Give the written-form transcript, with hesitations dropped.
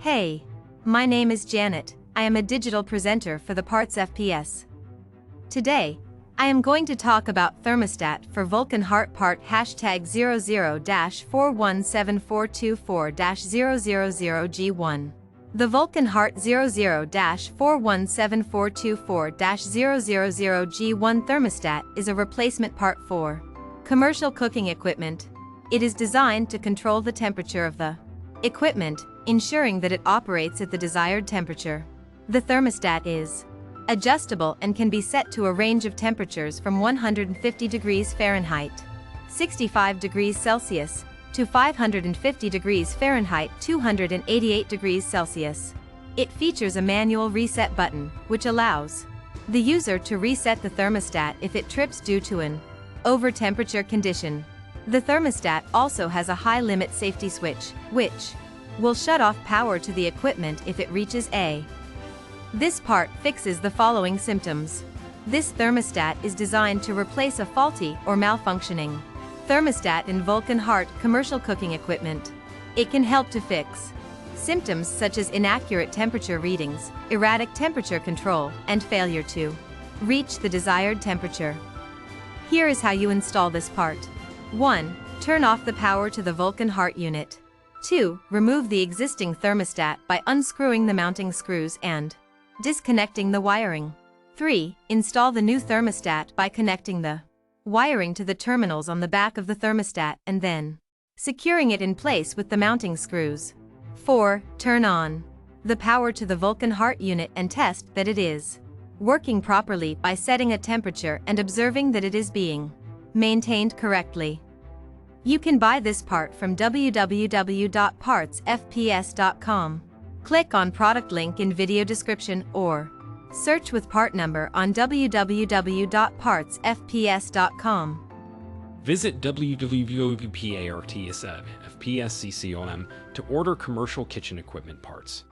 Hey, my name is Janet. I am a digital presenter for the PartsFPS. Today, I am going to talk about thermostat for Vulcan Hart part #00-417424000G1. The Vulcan Hart 00-417424000G1 thermostat is a replacement part for commercial cooking equipment. It is designed to control the temperature of the equipment, ensuring that it operates at the desired temperature. The thermostat is adjustable and can be set to a range of temperatures from 150 degrees Fahrenheit, 65 degrees Celsius, to 550 degrees Fahrenheit, 288 degrees Celsius. It features a manual reset button, which allows the user to reset the thermostat if it trips due to an over-temperature condition. The thermostat also has a high-limit safety switch, which will shut off power to the equipment if it reaches a. This part fixes the following symptoms. This thermostat is designed to replace a faulty or malfunctioning thermostat in Vulcan Hart commercial cooking equipment. It can help to fix symptoms such as inaccurate temperature readings, erratic temperature control, and failure to reach the desired temperature. Here is how you install this part. 1. Turn off the power to the Vulcan Hart unit. 2. Remove the existing thermostat by unscrewing the mounting screws and disconnecting the wiring. 3. Install the new thermostat by connecting the wiring to the terminals on the back of the thermostat and then securing it in place with the mounting screws. 4. Turn on the power to the Vulcan Hart unit and test that it is working properly by setting a temperature and observing that it is being maintained correctly. You can buy this part from www.partsfps.com. Click on product link in video description or search with part number on www.partsfps.com. Visit www.partsfps.com to order commercial kitchen equipment parts.